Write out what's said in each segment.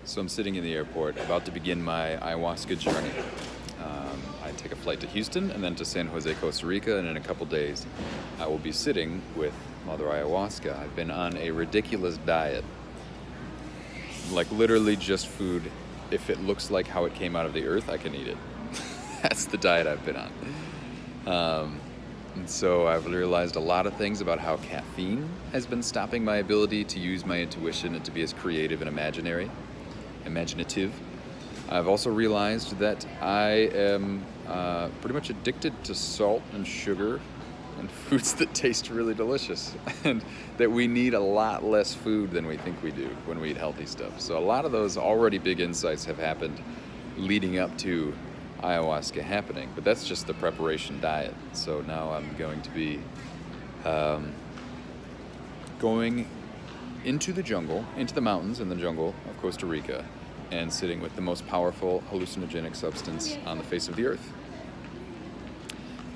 So I'm sitting in the airport about to begin my ayahuasca journey. I take a flight to Houston and then to San Jose, Costa Rica, and in a couple days I will be sitting with Mother Ayahuasca. I've been on a ridiculous diet, like literally just food. If it looks like how it came out of the earth, I can eat it. That's the diet I've been on. And so I've realized a lot of things about how caffeine has been stopping my ability to use my intuition and to be as creative and imaginative. I've also realized that I am pretty much addicted to salt and sugar and foods that taste really delicious, and that we need a lot less food than we think we do when we eat healthy stuff. So a lot of those already big insights have happened leading up to ayahuasca happening, but that's just the preparation diet. So now I'm going to be going into the jungle, into the mountains in the jungle of Costa Rica, and sitting with the most powerful hallucinogenic substance on the face of the earth,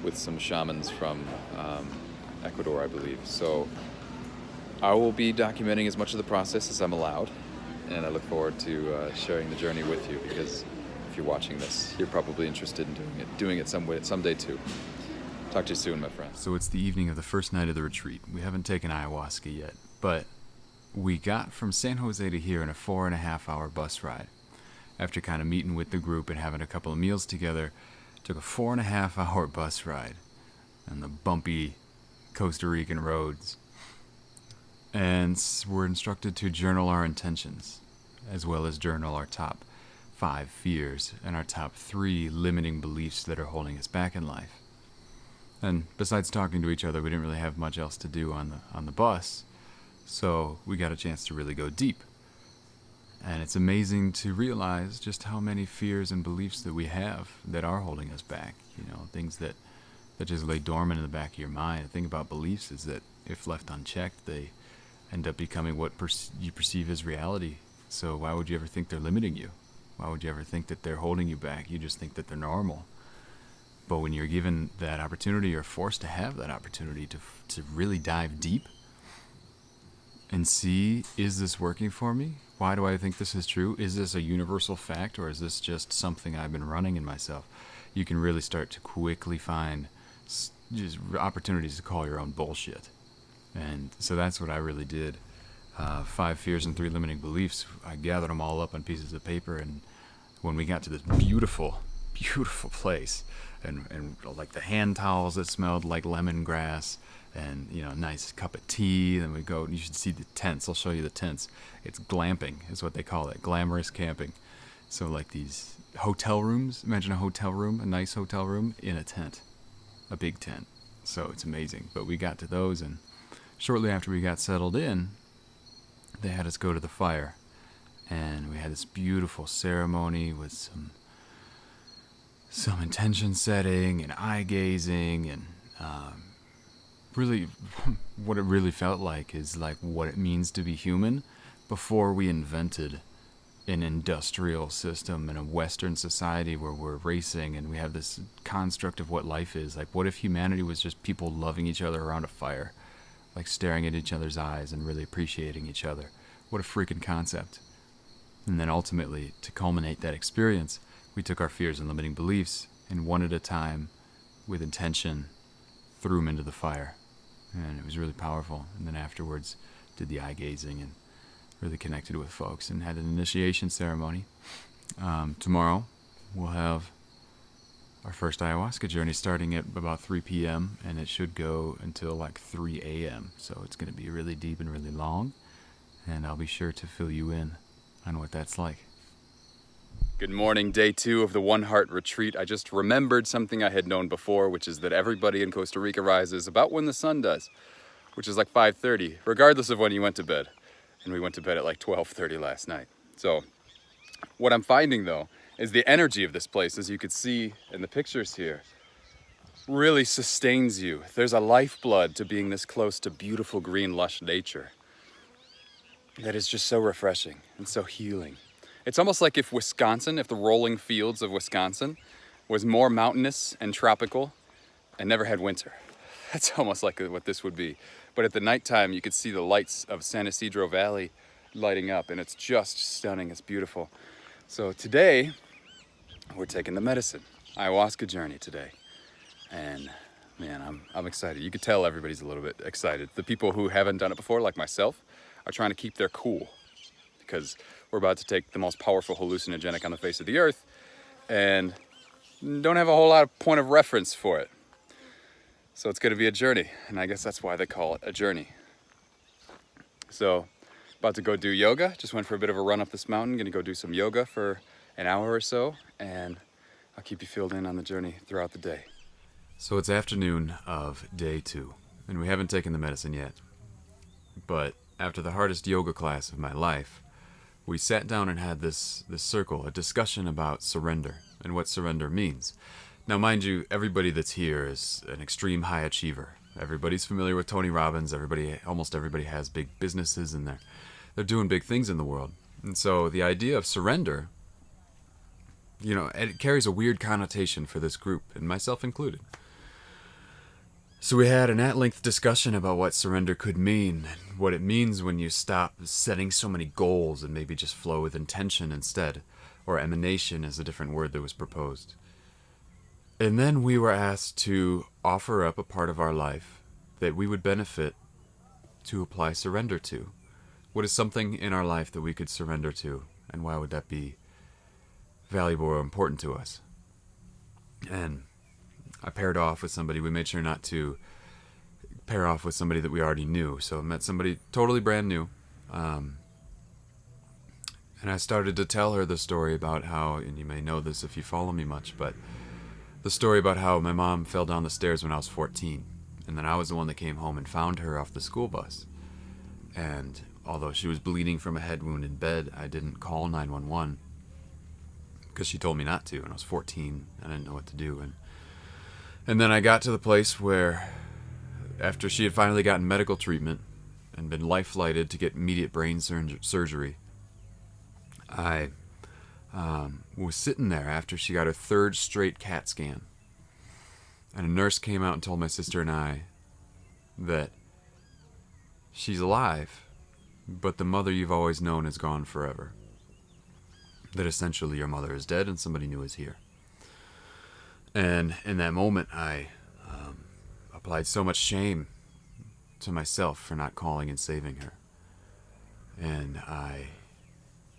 with some shamans from Ecuador, I believe. So I will be documenting as much of the process as I'm allowed, and I look forward to sharing the journey with you, because if you're watching this, you're probably interested in doing it someday too. Talk to you soon, my friend. So it's the evening of the first night of the retreat. We haven't taken ayahuasca yet, but we got from San Jose to here in a 4.5-hour bus ride. After kind of meeting with the group and having a couple of meals together, took a 4.5-hour bus ride on the bumpy Costa Rican roads. And we're instructed to journal our intentions, as well as journal our top 5 fears and our top 3 limiting beliefs that are holding us back in life. And besides talking to each other, we didn't really have much else to do on the bus, so we got a chance to really go deep. And it's amazing to realize just how many fears and beliefs that we have that are holding us back. Things that just lay dormant in the back of your mind. The thing about beliefs is that if left unchecked, they end up becoming what you perceive as reality. So why would you ever think they're limiting you? Why would you ever think that they're holding you back? You just think that they're normal. But when you're given that opportunity, or forced to have that opportunity to really dive deep and see, is this working for me? Why do I think this is true? Is this a universal fact, or is this just something I've been running in myself? You can really start to quickly find just opportunities to call your own bullshit. And so that's what I really did. 5 fears and 3 limiting beliefs. I gathered them all up on pieces of paper, and when we got to this beautiful, beautiful place, and like the hand towels that smelled like lemongrass, and a nice cup of tea, then we go, and you should see the tents. I'll show you the tents. It's glamping is what they call it, glamorous camping. So like these hotel rooms, imagine a hotel room, a nice hotel room in a tent, a big tent. So it's amazing. But we got to those, and shortly after we got settled in, they had us go to the fire, and we had this beautiful ceremony with some intention setting and eye gazing, and really what it really felt like is like what it means to be human before we invented an industrial system in a Western society where we're racing and we have this construct of what life is. Like, what if humanity was just people loving each other around a fire, like staring at each other's eyes and really appreciating each other? What a freaking concept. And then ultimately, to culminate that experience, we took our fears and limiting beliefs, and one at a time, with intention, threw them into the fire. And it was really powerful. And then afterwards, did the eye gazing and really connected with folks and had an initiation ceremony. Tomorrow, we'll have our first ayahuasca journey starting at about 3 p.m. and it should go until like 3 a.m. So it's going to be really deep and really long. And I'll be sure to fill you in on what that's like. Good morning, day 2 of the One Heart Retreat. I just remembered something I had known before, which is that everybody in Costa Rica rises about when the sun does, which is like 5:30, regardless of when you went to bed. And we went to bed at like 12:30 last night. So what I'm finding, though, is the energy of this place, as you could see in the pictures here, really sustains you. There's a lifeblood to being this close to beautiful, green, lush nature that is just so refreshing and so healing. It's almost like if the rolling fields of Wisconsin was more mountainous and tropical and never had winter. That's almost like what this would be. But at the nighttime, you could see the lights of San Isidro Valley lighting up, and it's just stunning. It's beautiful. So today, we're taking the medicine, ayahuasca journey today. And man, I'm excited. You could tell everybody's a little bit excited. The people who haven't done it before, like myself, are trying to keep their cool because we're about to take the most powerful hallucinogenic on the face of the earth and don't have a whole lot of point of reference for it. So it's going to be a journey, and I guess that's why they call it a journey. So, about to go do yoga. Just went for a bit of a run up this mountain. Going to go do some yoga for an hour or so, and I'll keep you filled in on the journey throughout the day. So it's afternoon of day 2, and we haven't taken the medicine yet. But after the hardest yoga class of my life, we sat down and had this circle, a discussion about surrender and what surrender means. Now, mind you, everybody that's here is an extreme high achiever. Everybody's familiar with Tony Robbins. Almost everybody has big businesses, and they're doing big things in the world. And so the idea of surrender, it carries a weird connotation for this group, and myself included. So we had an at-length discussion about what surrender could mean, and what it means when you stop setting so many goals and maybe just flow with intention instead, or emanation is a different word that was proposed. And then we were asked to offer up a part of our life that we would benefit to apply surrender to. What is something in our life that we could surrender to, and why would that be valuable or important to us? And I paired off with somebody. We made sure not to pair off with somebody that we already knew. So I met somebody totally brand new. And I started to tell her the story about how, and you may know this if you follow me much, but the story about how my mom fell down the stairs when I was 14. And then I was the one that came home and found her off the school bus. And although she was bleeding from a head wound in bed, I didn't call 911 because she told me not to. And I was 14. I didn't know what to do. And then I got to the place where, after she had finally gotten medical treatment and been life-flighted to get immediate brain surgery, I was sitting there after she got her 3rd straight CAT scan. And a nurse came out and told my sister and I that she's alive, but the mother you've always known is gone forever. That essentially your mother is dead and somebody new is here. And in that moment, I applied so much shame to myself for not calling and saving her. And I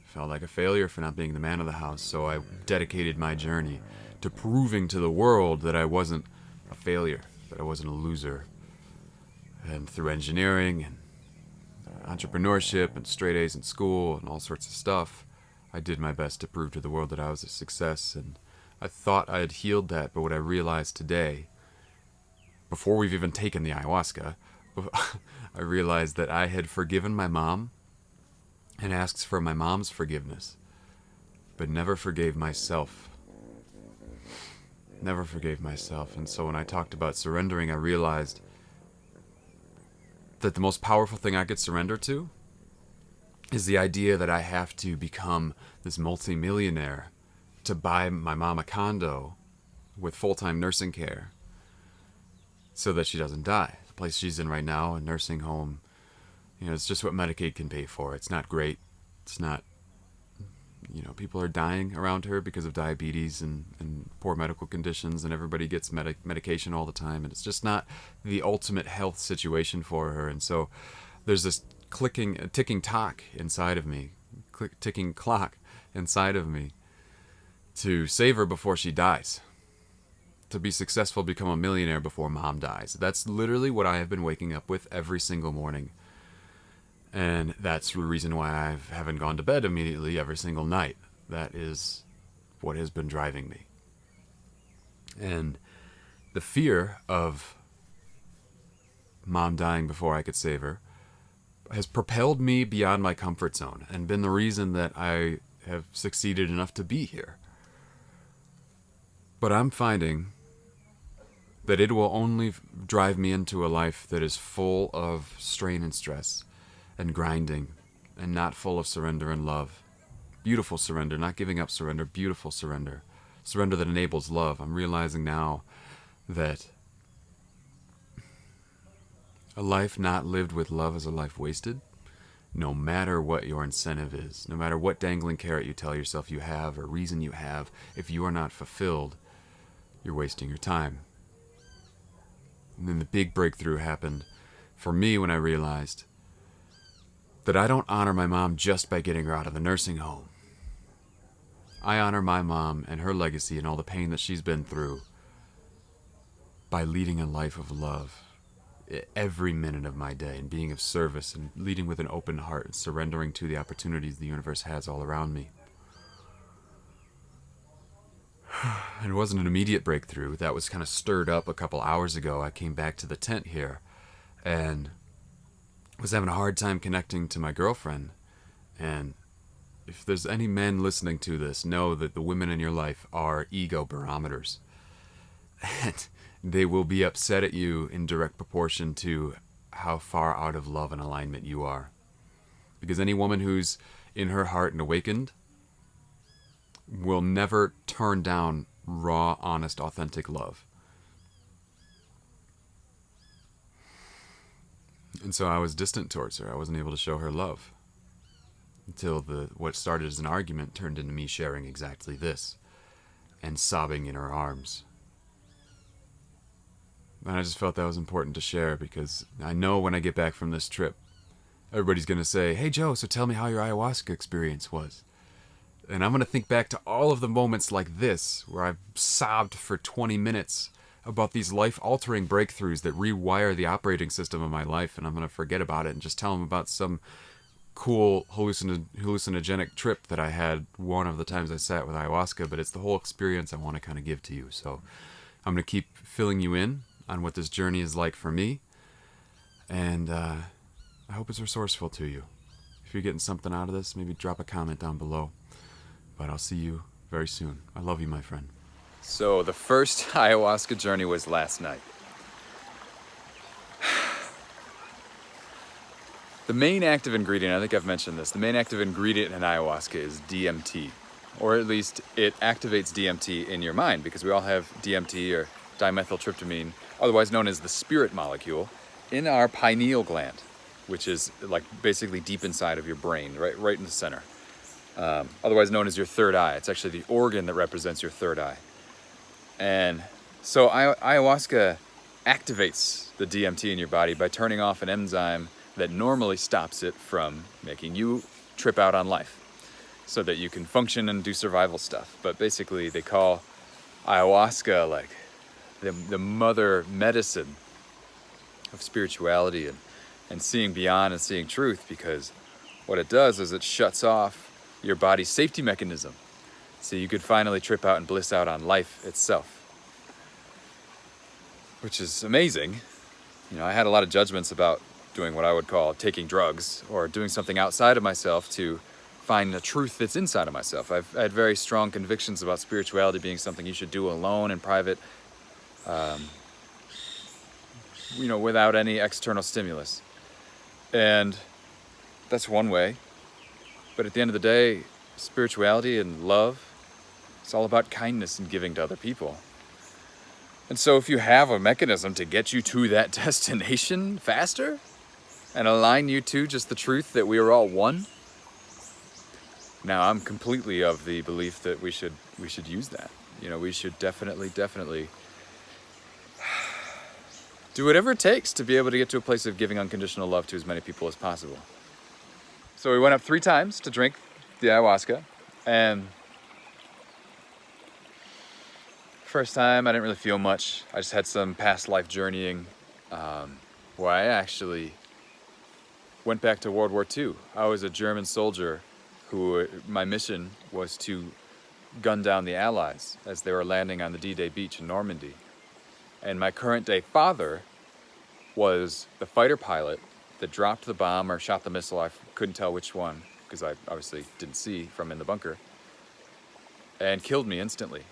felt like a failure for not being the man of the house, so I dedicated my journey to proving to the world that I wasn't a failure, that I wasn't a loser. And through engineering and entrepreneurship and straight A's in school and all sorts of stuff, I did my best to prove to the world that I was a success. And I thought I had healed that, but what I realized today, before we've even taken the ayahuasca, I realized that I had forgiven my mom and asked for my mom's forgiveness, but never forgave myself. Never forgave myself. And so when I talked about surrendering, I realized that the most powerful thing I could surrender to is the idea that I have to become this multimillionaire to buy my mom a condo with full-time nursing care so that she doesn't die. The place she's in right now, a nursing home, it's just what Medicaid can pay for. It's not great. It's not, people are dying around her because of diabetes and poor medical conditions, and everybody gets medication all the time, and it's just not the ultimate health situation for her. And so there's this ticking clock inside of me to save her before she dies, to be successful, become a millionaire before mom dies. That's literally what I have been waking up with every single morning. And that's the reason why I haven't gone to bed immediately every single night. That is what has been driving me. And the fear of mom dying before I could save her has propelled me beyond my comfort zone and been the reason that I have succeeded enough to be here. But I'm finding that it will only drive me into a life that is full of strain and stress and grinding, and not full of surrender and love. Beautiful surrender, not giving up surrender, beautiful surrender. Surrender that enables love. I'm realizing now that a life not lived with love is a life wasted, no matter what your incentive is, no matter what dangling carrot you tell yourself you have or reason you have, if you are not fulfilled, you're wasting your time. And then the big breakthrough happened for me when I realized that I don't honor my mom just by getting her out of the nursing home. I honor my mom and her legacy and all the pain that she's been through by leading a life of love every minute of my day and being of service and leading with an open heart and surrendering to the opportunities the universe has all around me. And it wasn't an immediate breakthrough. That was kind of stirred up a couple hours ago. I came back to the tent here and was having a hard time connecting to my girlfriend. And if there's any men listening to this, know that the women in your life are ego barometers. And they will be upset at you in direct proportion to how far out of love and alignment you are. Because any woman who's in her heart and awakened will never turn down raw, honest, authentic love. And so I was distant towards her. I wasn't able to show her love until what started as an argument turned into me sharing exactly this and sobbing in her arms. And I just felt that was important to share because I know when I get back from this trip, everybody's going to say, "Hey Joe, so tell me how your ayahuasca experience was." And I'm going to think back to all of the moments like this where I've sobbed for 20 minutes about these life-altering breakthroughs that rewire the operating system of my life, and I'm going to forget about it and just tell them about some cool hallucinogenic trip that I had one of the times I sat with ayahuasca, but it's the whole experience I want to kind of give to you. So I'm going to keep filling you in on what this journey is like for me, and I hope it's resourceful to you. If you're getting something out of this, maybe drop a comment down below. But I'll see you very soon. I love you, my friend. So the first ayahuasca journey was last night. The main active ingredient, I think I've mentioned this, the main active ingredient in ayahuasca is DMT. Or at least it activates DMT in your mind, because we all have DMT or dimethyltryptamine, otherwise known as the spirit molecule, in our pineal gland, which is like basically deep inside of your brain, right in the center. Otherwise known as your third eye. It's actually the organ that represents your third eye. And so ayahuasca activates the DMT in your body by turning off an enzyme that normally stops it from making you trip out on life so that you can function and do survival stuff. But basically they call ayahuasca like the mother medicine of spirituality and seeing beyond and seeing truth, because what it does is it shuts off your body's safety mechanism, so you could finally trip out and bliss out on life itself, which is amazing. You know, I had a lot of judgments about doing what I would call taking drugs or doing something outside of myself to find the truth that's inside of myself. I had very strong convictions about spirituality being something you should do alone in private, without any external stimulus. And that's one way. But at the end of the day, spirituality and love, it's all about kindness and giving to other people. And so if you have a mechanism to get you to that destination faster and align you to just the truth that we are all one, now I'm completely of the belief that we should use that. You know, we should definitely do whatever it takes to be able to get to a place of giving unconditional love to as many people as possible. So we went up 3 times to drink the ayahuasca, and first time I didn't really feel much. I just had some past life journeying where I actually went back to World War II. I was a German soldier who, my mission was to gun down the Allies as they were landing on the D-Day beach in Normandy. And my current day father was the fighter pilot that dropped the bomb or shot the missile. I couldn't tell which one, because I obviously didn't see from in the bunker, and killed me instantly.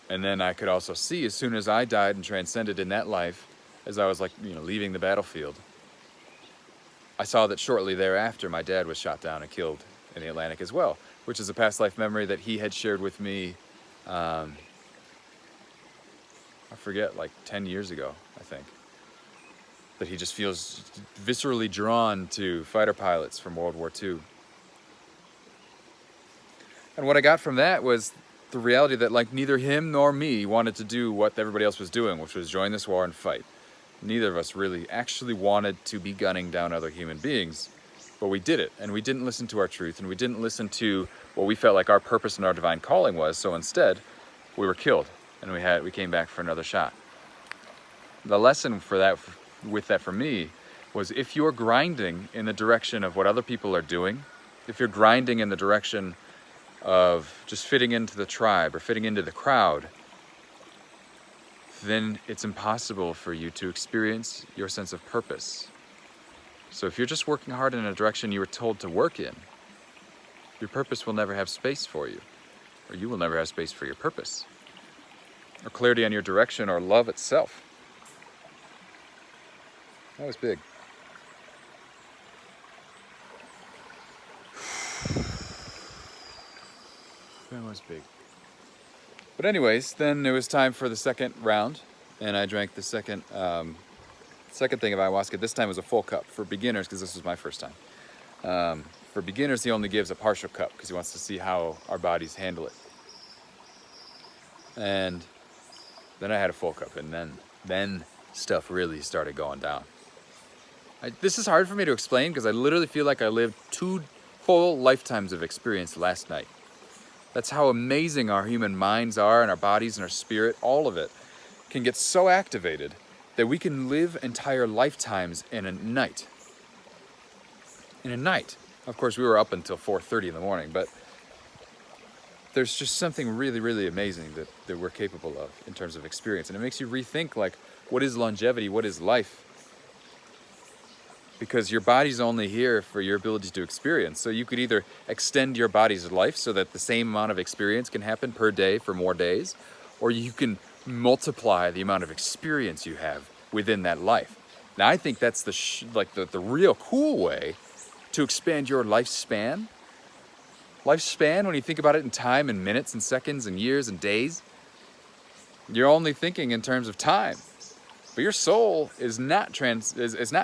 And then I could also see, as soon as I died and transcended in that life, as I was leaving the battlefield, I saw that shortly thereafter my dad was shot down and killed in the Atlantic as well, which is a past life memory that he had shared with me, I forget, like 10 years ago, I think. that he just feels viscerally drawn to fighter pilots from World War II. And what I got from that was the reality that like neither him nor me wanted to do what everybody else was doing, which was join this war and fight. Neither of us really actually wanted to be gunning down other human beings, but we did it, and we didn't listen to our truth, and we didn't listen to what we felt like our purpose and our divine calling was, so instead, we were killed, and we came back for another shot. The lesson for that, with that for me, was if you're grinding in the direction of what other people are doing, if you're grinding in the direction of just fitting into the tribe or fitting into the crowd, then it's impossible for you to experience your sense of purpose. So if you're just working hard in a direction you were told to work in, your purpose will never have space for you, or you will never have space for your purpose, or clarity on your direction, or love itself. That was big. That was big. But anyways, then it was time for the second round, and I drank the second thing of ayahuasca. This time was a full cup for beginners, because this was my first time. For beginners, he only gives a partial cup because he wants to see how our bodies handle it. And then I had a full cup, and then stuff really started going down. This is hard for me to explain because I literally feel like I lived 2 full lifetimes of experience last night. That's how amazing our human minds are, and our bodies and our spirit, all of it can get so activated that we can live entire lifetimes in a night. In a night. Of course, we were up until 4:30 in the morning, but there's just something really, really amazing that we're capable of in terms of experience. And it makes you rethink, like, what is longevity? What is life? Because your body's only here for your ability to experience. So you could either extend your body's life so that the same amount of experience can happen per day for more days, or you can multiply the amount of experience you have within that life. Now, I think that's the real cool way to expand your lifespan. Lifespan, when you think about it in time and minutes and seconds and years and days, you're only thinking in terms of time. But your soul is not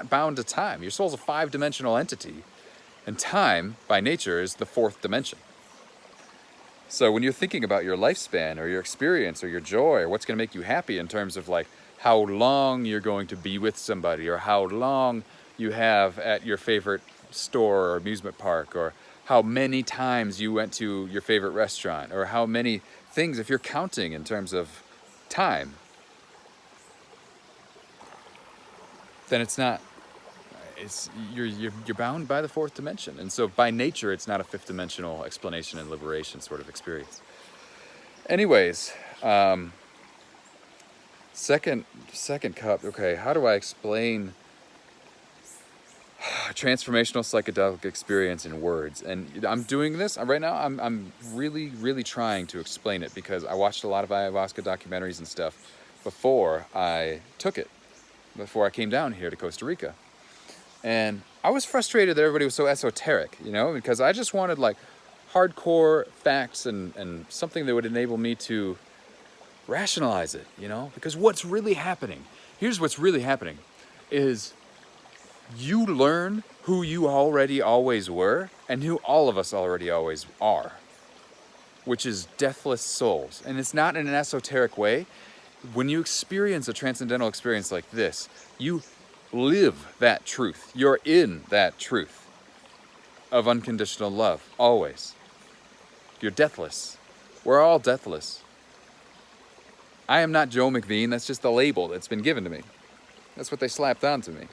bound to time. Your soul's a 5-dimensional entity, and time, by nature, is the 4th dimension. So when you're thinking about your lifespan or your experience or your joy or what's going to make you happy in terms of like how long you're going to be with somebody, or how long you have at your favorite store or amusement park, or how many times you went to your favorite restaurant, or how many things, if you're counting in terms of time, then you're bound by the 4th dimension. And so by nature, it's not a 5th dimensional explanation and liberation sort of experience. Anyways, second cup. Okay, how do I explain transformational psychedelic experience in words? And I'm doing this right now. I'm really, really trying to explain it because I watched a lot of ayahuasca documentaries and stuff before I took it, before I came down here to Costa Rica. And I was frustrated that everybody was so esoteric, because I just wanted like hardcore facts and something that would enable me to rationalize it, because what's really happening, here's what's really happening, is you learn who you already always were and who all of us already always are, which is deathless souls. And it's not in an esoteric way. When you experience a transcendental experience like this, you live that truth. You're in that truth of unconditional love, always. You're deathless. We're all deathless. I am not Joe McVean. That's just the label that's been given to me. That's what they slapped onto me.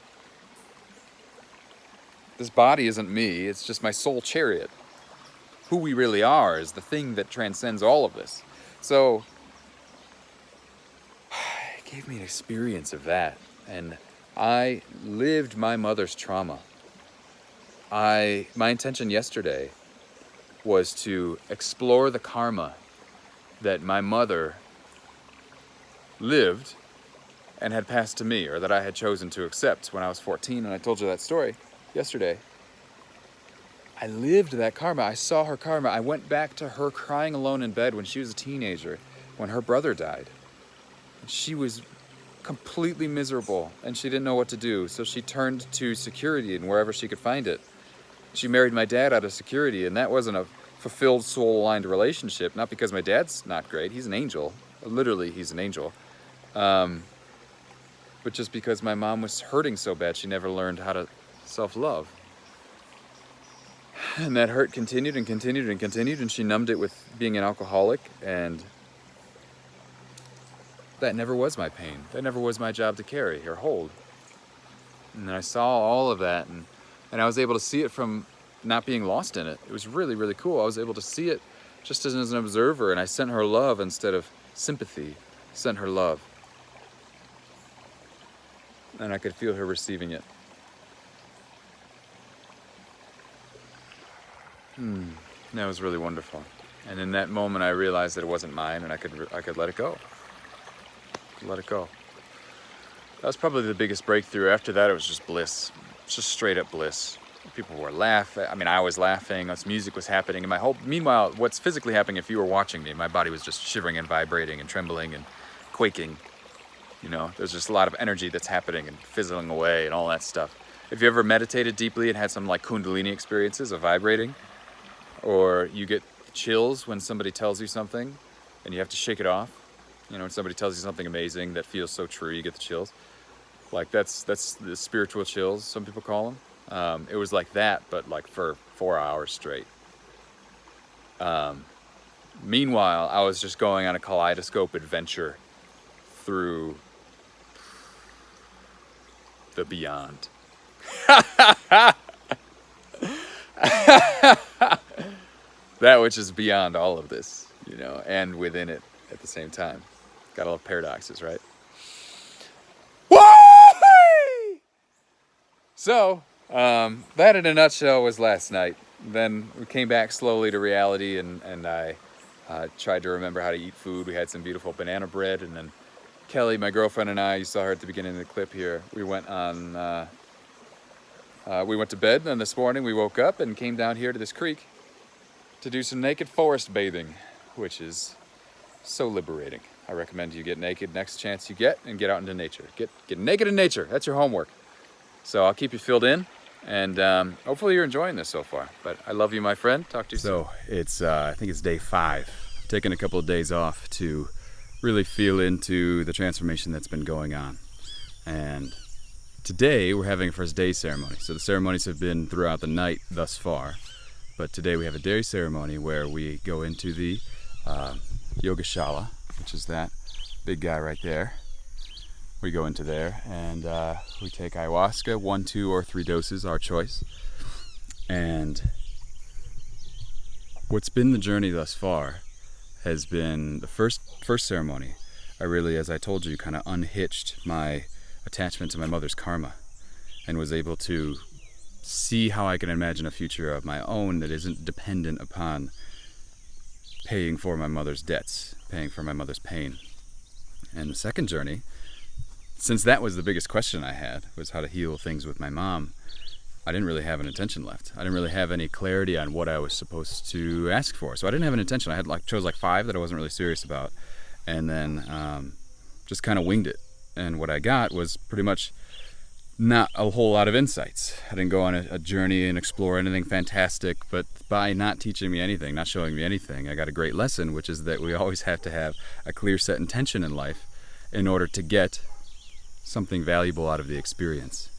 This body isn't me. It's just my soul chariot. Who we really are is the thing that transcends all of this. So it gave me an experience of that. And I lived my mother's trauma. My intention yesterday was to explore the karma that my mother lived and had passed to me, or that I had chosen to accept when I was 14, and I told you that story yesterday. I lived that karma. I saw her karma. I went back to her crying alone in bed when she was a teenager, when her brother died. And she was completely miserable, and she didn't know what to do. So she turned to security and wherever she could find it. She married my dad out of security, and that wasn't a fulfilled, soul-aligned relationship. Not because my dad's not great. He's an angel. Literally, he's an angel. But just because my mom was hurting so bad, she never learned how to self-love. And that hurt continued and continued and continued, and she numbed it with being an alcoholic, and that never was my pain. That never was my job to carry or hold. And I saw all of that, and I was able to see it from not being lost in it. It was really, really cool. I was able to see it just as an observer, and I sent her love instead of sympathy. Sent her love. And I could feel her receiving it. That was really wonderful. And in that moment, I realized that it wasn't mine, and I could let it go. Let it go. That was probably the biggest breakthrough. After that, it was just bliss. Just straight up bliss. People were laughing. I mean, I was laughing. This music was happening. And meanwhile, what's physically happening, if you were watching me, my body was just shivering and vibrating and trembling and quaking. You know, there's just a lot of energy that's happening and fizzling away and all that stuff. If you ever meditated deeply and had some like Kundalini experiences of vibrating, or you get chills when somebody tells you something and you have to shake it off. You know, when somebody tells you something amazing that feels so true, you get the chills. Like that's the spiritual chills, some people call them. It was like that, but like for 4 hours straight. Meanwhile, I was just going on a kaleidoscope adventure through the beyond. That which is beyond all of this, you know, and within it at the same time. Gotta love paradoxes, right? Woo! So, that in a nutshell was last night. Then we came back slowly to reality, and I tried to remember how to eat food. We had some beautiful banana bread, and then Kelly, my girlfriend, and I, you saw her at the beginning of the clip here, we went to bed, and then this morning we woke up and came down here to this creek to do some naked forest bathing, which is so liberating. I recommend you get naked next chance you get and get out into nature. Get naked in nature. That's your homework. So I'll keep you filled in, and hopefully you're enjoying this so far. But I love you, my friend. Talk to you soon. So it's I think it's day 5. I've taken a couple of days off to really feel into the transformation that's been going on. And today we're having a first day ceremony. So the ceremonies have been throughout the night thus far. But today we have a day ceremony where we go into the Yogashala, which is that big guy right there. We go into there and we take ayahuasca, 1, 2, or 3 doses, our choice. And what's been the journey thus far has been the first ceremony. I really, as I told you, kind of unhitched my attachment to my mother's karma and was able to see how I can imagine a future of my own that isn't dependent upon paying for my mother's debts, paying for my mother's pain. And the second journey, since that was the biggest question I had, was how to heal things with my mom, I didn't really have an intention left. I didn't really have any clarity on what I was supposed to ask for. So I didn't have an intention. I had chose 5 that I wasn't really serious about, and then just kind of winged it. And what I got was pretty much not a whole lot of insights. I didn't go on a journey and explore anything fantastic, but by not teaching me anything, not showing me anything, I got a great lesson, which is that we always have to have a clear set intention in life in order to get something valuable out of the experience.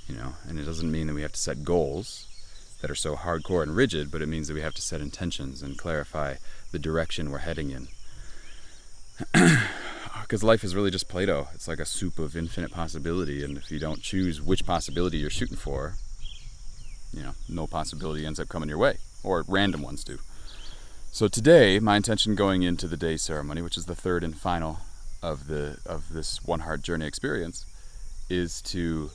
You know, and it doesn't mean that we have to set goals that are so hardcore and rigid, but it means that we have to set intentions and clarify the direction we're heading in. Because life is really just Play-Doh. It's like a soup of infinite possibility, and if you don't choose which possibility you're shooting for, you know, no possibility ends up coming your way, or random ones do. So today, my intention going into the day ceremony, which is the third and final of this One Heart Journey experience, is to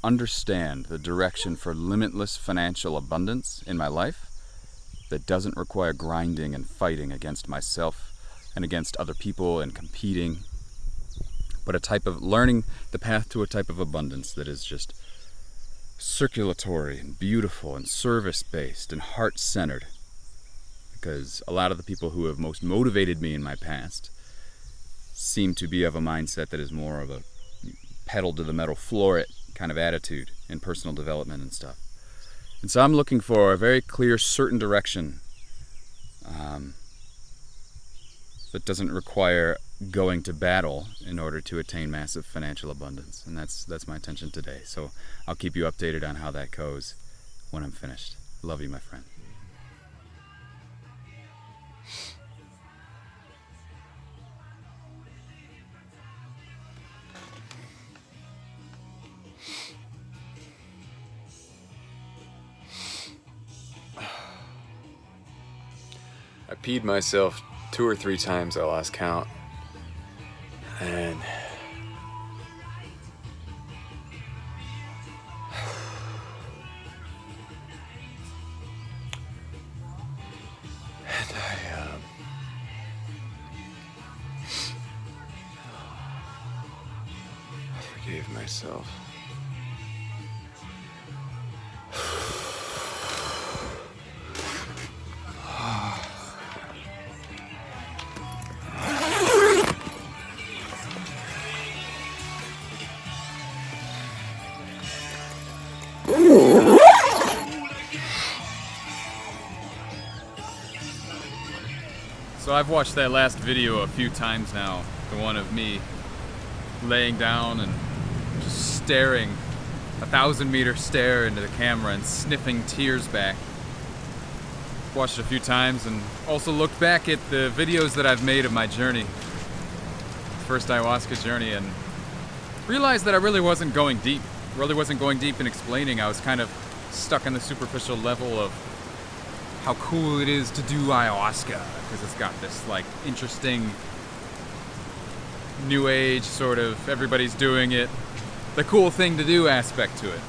understand the direction for limitless financial abundance in my life that doesn't require grinding and fighting against myself and against other people and competing, but a type of learning the path to a type of abundance that is just circulatory and beautiful and service-based and heart-centered. Because a lot of the people who have most motivated me in my past seem to be of a mindset that is more of a pedal to the metal, floor it kind of attitude in personal development and stuff. And so I'm looking for a very clear, certain direction that doesn't require going to battle in order to attain massive financial abundance. And that's my intention today. So I'll keep you updated on how that goes when I'm finished. Love you, my friend. I peed myself 2 or 3 times, I lost count. And I forgave myself. So I've watched that last video a few times now, the one of me laying down and just staring, 1,000-meter stare into the camera and sniffing tears back. Watched it a few times and also looked back at the videos that I've made of my journey, first ayahuasca journey, and realized that I really wasn't going deep. Really wasn't going deep in explaining. I was kind of stuck on the superficial level of how cool it is to do ayahuasca, because it's got this like interesting new age sort of everybody's doing it, the cool thing to do aspect to it.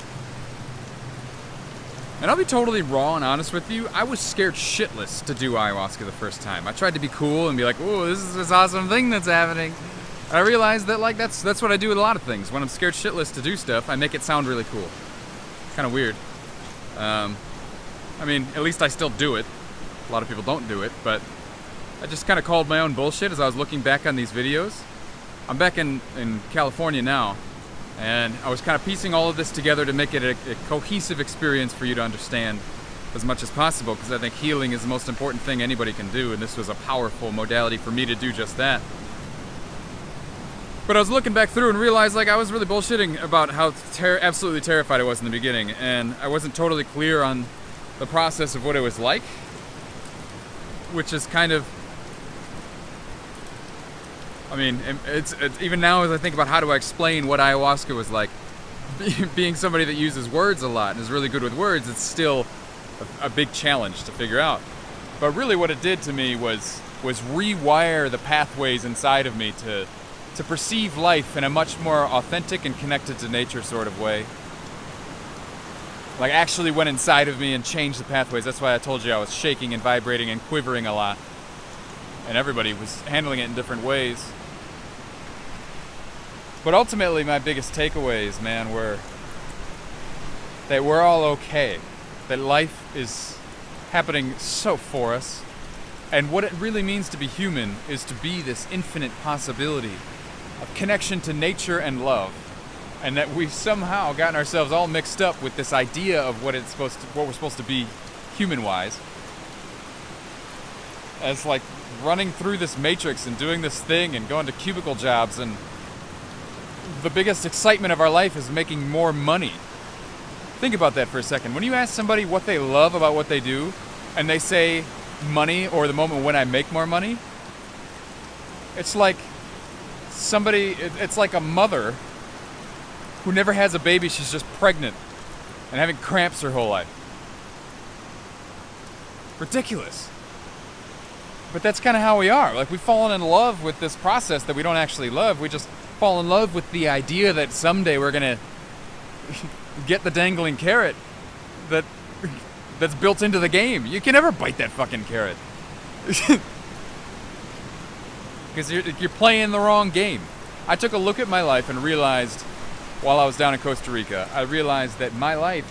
And I'll be totally raw and honest with you, I was scared shitless to do ayahuasca the first time. I tried to be cool and be like, oh, this is this awesome thing that's happening. And I realized that like that's what I do with a lot of things. When I'm scared shitless to do stuff, I make it sound really cool. Kind of weird. I mean, at least I still do it. A lot of people don't do it, but I just kind of called my own bullshit as I was looking back on these videos. I'm back in California now, and I was kind of piecing all of this together to make it a cohesive experience for you to understand as much as possible, because I think healing is the most important thing anybody can do, and this was a powerful modality for me to do just that. But I was looking back through and realized like I was really bullshitting about how absolutely terrified I was in the beginning, and I wasn't totally clear on the process of what it was like, which is kind of, I mean, it's even now as I think about how do I explain what ayahuasca was like, being somebody that uses words a lot and is really good with words, it's still a big challenge to figure out. But really what it did to me was rewire the pathways inside of me to perceive life in a much more authentic and connected to nature sort of way. Like actually went inside of me and changed the pathways. That's why I told you I was shaking and vibrating and quivering a lot. And everybody was handling it in different ways. But ultimately my biggest takeaways, man, were that we're all okay. That life is happening so for us. And what it really means to be human is to be this infinite possibility of connection to nature and love. And that we've somehow gotten ourselves all mixed up with this idea of what we're supposed to be human-wise. As like running through this matrix and doing this thing and going to cubicle jobs, and the biggest excitement of our life is making more money. Think about that for a second. When you ask somebody what they love about what they do, and they say money or the moment when I make more money, it's like it's like a mother who never has a baby, she's just pregnant and having cramps her whole life. Ridiculous. But that's kind of how we are. Like, we've fallen in love with this process that we don't actually love. We just fall in love with the idea that someday we're going to get the dangling carrot that's built into the game. You can never bite that fucking carrot. Because you're playing the wrong game. I took a look at my life and realized, while I was down in Costa Rica, I realized that my life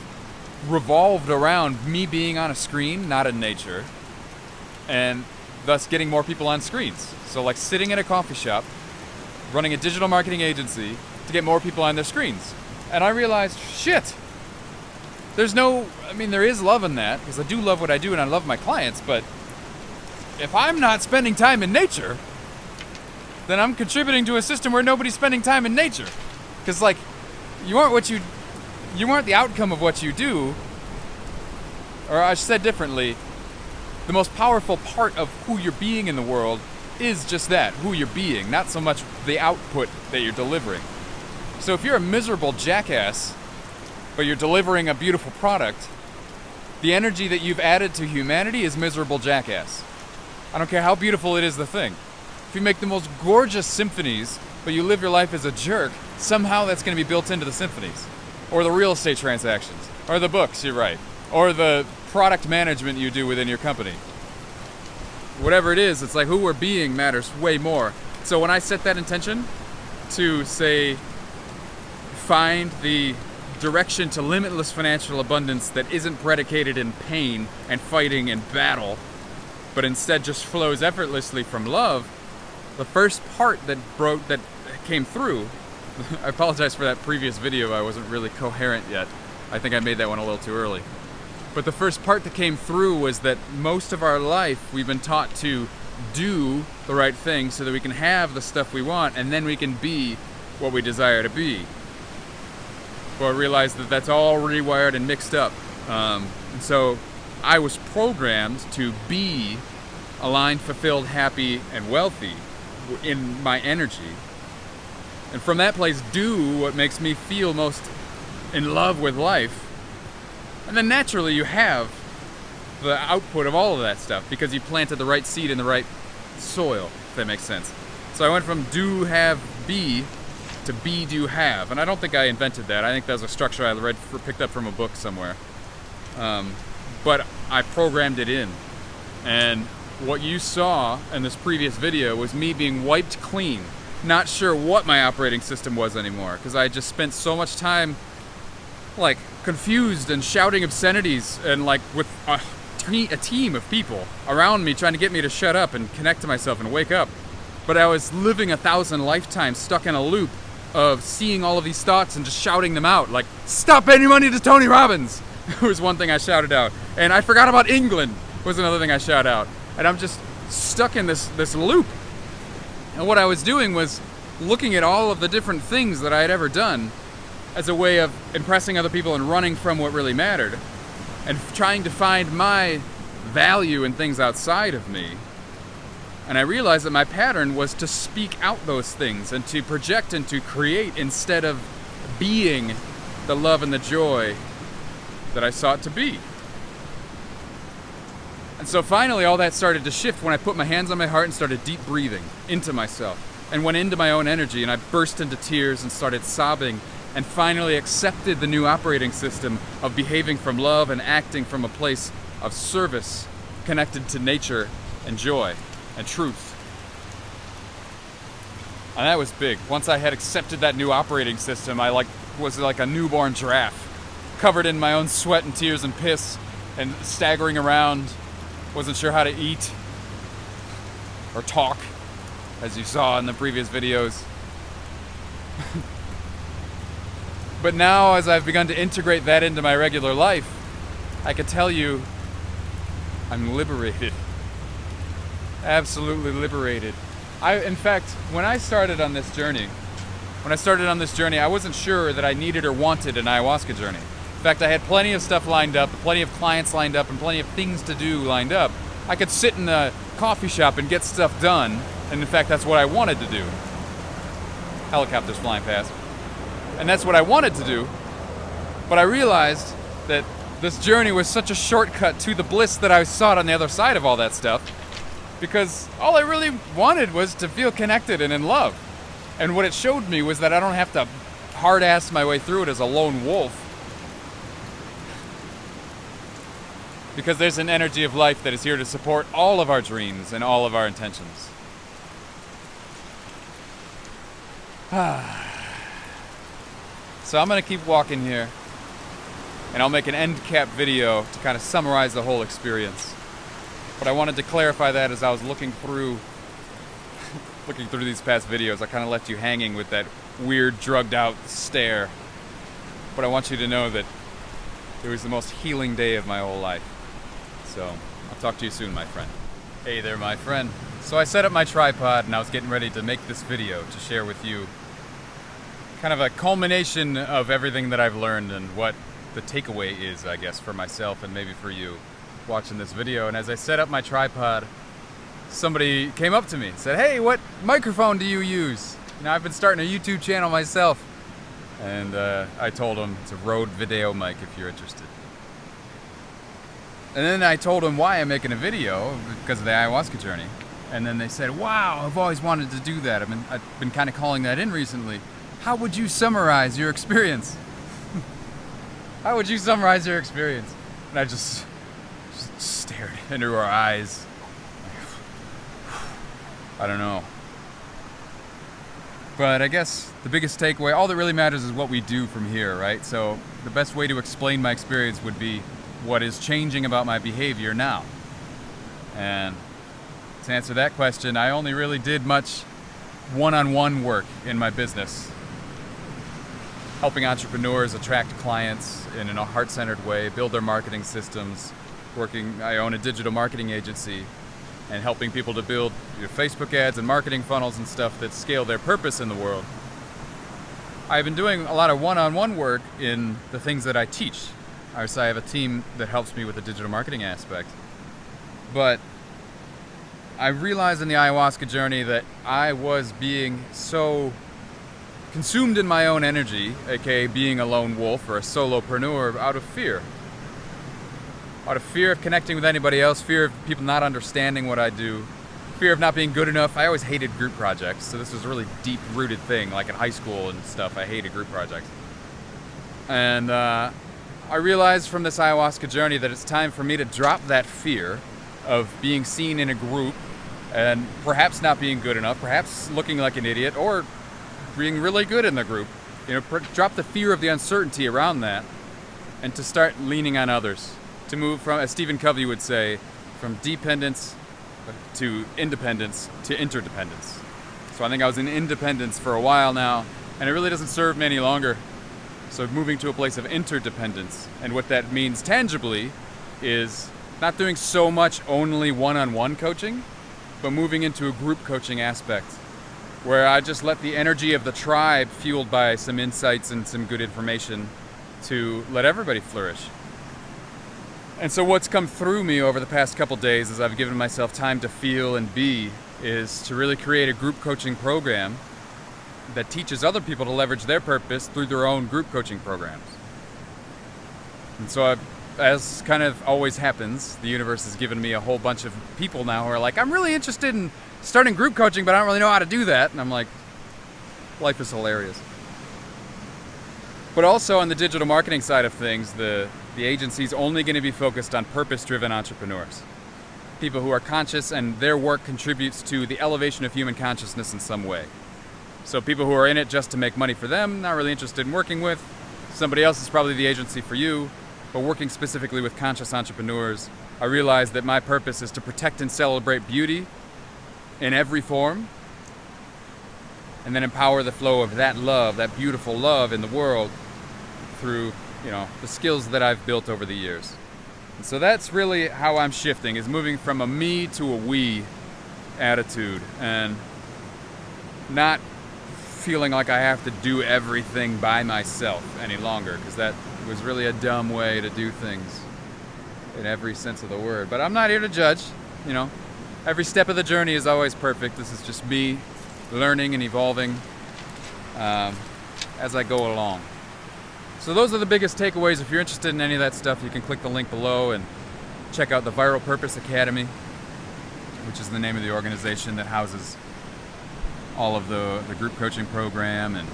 revolved around me being on a screen, not in nature, and thus getting more people on screens. So like sitting in a coffee shop, running a digital marketing agency to get more people on their screens. And I realized, shit, there is love in that, because I do love what I do and I love my clients, but if I'm not spending time in nature, then I'm contributing to a system where nobody's spending time in nature. Because, like, you aren't the outcome of what you do. Or I said differently, the most powerful part of who you're being in the world is just that, who you're being, not so much the output that you're delivering. So if you're a miserable jackass, but you're delivering a beautiful product, the energy that you've added to humanity is miserable jackass. I don't care how beautiful it is, the thing. If you make the most gorgeous symphonies, but you live your life as a jerk, somehow that's going to be built into the symphonies. Or the real estate transactions. Or the books you write. Or the product management you do within your company. Whatever it is, it's like who we're being matters way more. So when I set that intention to, say, find the direction to limitless financial abundance that isn't predicated in pain and fighting and battle, but instead just flows effortlessly from love, the first part that came through, I apologize for that previous video, I wasn't really coherent yet. I think I made that one a little too early. But the first part that came through was that most of our life we've been taught to do the right thing so that we can have the stuff we want and then we can be what we desire to be. Well, I realized that that's all rewired and mixed up. And so I was programmed to be aligned, fulfilled, happy, and wealthy in my energy. And from that place, do what makes me feel most in love with life. And then naturally you have the output of all of that stuff because you planted the right seed in the right soil, if that makes sense. So I went from do, have, be to be, do, have. And I don't think I invented that. I think that was a structure I picked up from a book somewhere. But I programmed it in. And what you saw in this previous video was me being wiped clean. Not sure what my operating system was anymore because I just spent so much time like confused and shouting obscenities and like with a team of people around me trying to get me to shut up and connect to myself and wake up. But I was living 1,000 lifetimes stuck in a loop of seeing all of these thoughts and just shouting them out, like, stop paying money to Tony Robbins was one thing I shouted out. And I forgot about England was another thing I shouted out. And I'm just stuck in this loop. And what I was doing was looking at all of the different things that I had ever done as a way of impressing other people and running from what really mattered, and trying to find my value in things outside of me. And I realized that my pattern was to speak out those things and to project and to create instead of being the love and the joy that I sought to be. And so finally all that started to shift when I put my hands on my heart and started deep breathing into myself and went into my own energy, and I burst into tears and started sobbing and finally accepted the new operating system of behaving from love and acting from a place of service connected to nature and joy and truth. And that was big. Once I had accepted that new operating system, I was like a newborn giraffe, covered in my own sweat and tears and piss and staggering around, wasn't sure how to eat or talk, as you saw in the previous videos. But now, as I've begun to integrate that into my regular life, I can tell you I'm liberated. Absolutely liberated. In fact, when I started on this journey, I wasn't sure that I needed or wanted an ayahuasca journey. In fact, I had plenty of stuff lined up, plenty of clients lined up, and plenty of things to do lined up. I could sit in a coffee shop and get stuff done, and in fact, that's what I wanted to do. Helicopters flying past. And that's what I wanted to do, but I realized that this journey was such a shortcut to the bliss that I sought on the other side of all that stuff, because all I really wanted was to feel connected and in love. And what it showed me was that I don't have to hard-ass my way through it as a lone wolf, because there's an energy of life that is here to support all of our dreams and all of our intentions. So I'm going to keep walking here, and I'll make an end cap video to kind of summarize the whole experience. But I wanted to clarify that as I was looking through looking through these past videos, I kind of left you hanging with that weird, drugged out stare. But I want you to know that it was the most healing day of my whole life. So, I'll talk to you soon, my friend. Hey there, my friend. So I set up my tripod and I was getting ready to make this video to share with you kind of a culmination of everything that I've learned and what the takeaway is, I guess, for myself and maybe for you watching this video. And as I set up my tripod, somebody came up to me and said, "Hey, what microphone do you use?" You know, I've been starting a YouTube channel myself. And I told him it's a Rode video mic if you're interested. And then I told him why I'm making a video, because of the ayahuasca journey. And then they said, "Wow, I've always wanted to do that. I've been kind of calling that in recently. How would you summarize your experience?" How would you summarize your experience? And I just stared into her eyes. I don't know. But I guess the biggest takeaway, all that really matters is what we do from here, right? So the best way to explain my experience would be what is changing about my behavior now. And to answer that question, I only really did much one-on-one work in my business, helping entrepreneurs attract clients in a heart-centered way, build their marketing systems, I own a digital marketing agency, and helping people to build Facebook ads and marketing funnels and stuff that scale their purpose in the world. I've been doing a lot of one-on-one work in the things that I teach. I have a team that helps me with the digital marketing aspect. But I realized in the ayahuasca journey that I was being so consumed in my own energy, aka being a lone wolf or a solopreneur, out of fear. Out of fear of connecting with anybody else, fear of people not understanding what I do, fear of not being good enough. I always hated group projects, so this was a really deep-rooted thing, like in high school and stuff. I hated group projects. And I realized from this ayahuasca journey that it's time for me to drop that fear of being seen in a group and perhaps not being good enough, perhaps looking like an idiot, or being really good in the group. Drop the fear of the uncertainty around that and to start leaning on others. To move from, as Stephen Covey would say, from dependence to independence to interdependence. So I think I was in independence for a while now, and it really doesn't serve me any longer. So moving to a place of interdependence, and what that means tangibly is not doing so much only one-on-one coaching, but moving into a group coaching aspect, where I just let the energy of the tribe, fueled by some insights and some good information, to let everybody flourish. And so what's come through me over the past couple days as I've given myself time to feel and be is to really create a group coaching program that teaches other people to leverage their purpose through their own group coaching programs. And so as kind of always happens, the universe has given me a whole bunch of people now who are like, "I'm really interested in starting group coaching, but I don't really know how to do that." And I'm like, life is hilarious. But also on the digital marketing side of things, the agency's only going to be focused on purpose-driven entrepreneurs. People who are conscious and their work contributes to the elevation of human consciousness in some way. So people who are in it just to make money for them, not really interested in working with. Somebody else is probably the agency for you, but working specifically with conscious entrepreneurs, I realized that my purpose is to protect and celebrate beauty in every form, and then empower the flow of that love, that beautiful love in the world through the skills that I've built over the years. And so that's really how I'm shifting, is moving from a me to a we attitude, and not feeling like I have to do everything by myself any longer, because that was really a dumb way to do things in every sense of the word. But I'm not here to judge. Every step of the journey is always perfect. This is just me learning and evolving as I go along. So those are the biggest takeaways. If you're interested in any of that stuff, you can click the link below and check out the Viral Purpose Academy, which is the name of the organization that houses all of the group coaching program and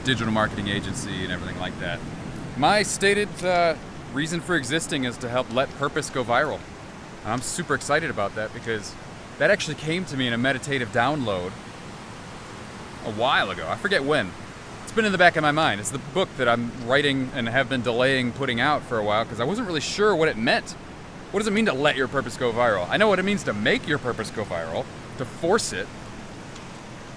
digital marketing agency and everything like that. My stated reason for existing is to help let purpose go viral. And I'm super excited about that, because that actually came to me in a meditative download a while ago. I forget when. It's been in the back of my mind. It's the book that I'm writing and have been delaying putting out for a while, because I wasn't really sure what it meant. What does it mean to let your purpose go viral? I know what it means to make your purpose go viral, to force it.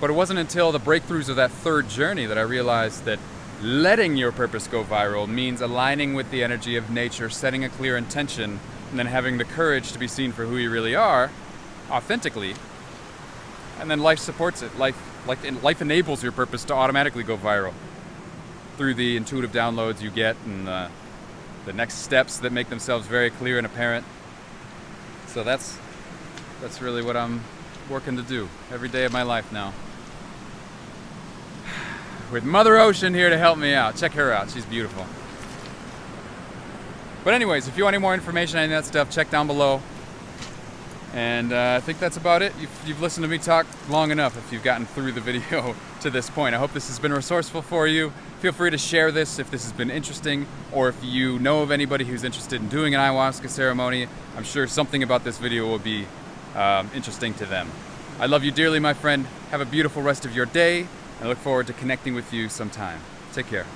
But it wasn't until the breakthroughs of that third journey that I realized that letting your purpose go viral means aligning with the energy of nature, setting a clear intention, and then having the courage to be seen for who you really are, authentically. And then life supports it. Life enables your purpose to automatically go viral through the intuitive downloads you get and the next steps that make themselves very clear and apparent. So that's really what I'm working to do every day of my life now. With Mother Ocean here to help me out. Check her out, she's beautiful. But anyways, if you want any more information on any of that stuff, check down below. And I think that's about it. You've listened to me talk long enough if you've gotten through the video to this point. I hope this has been resourceful for you. Feel free to share this if this has been interesting, or if you know of anybody who's interested in doing an ayahuasca ceremony. I'm sure something about this video will be interesting to them. I love you dearly, my friend. Have a beautiful rest of your day. I look forward to connecting with you sometime. Take care.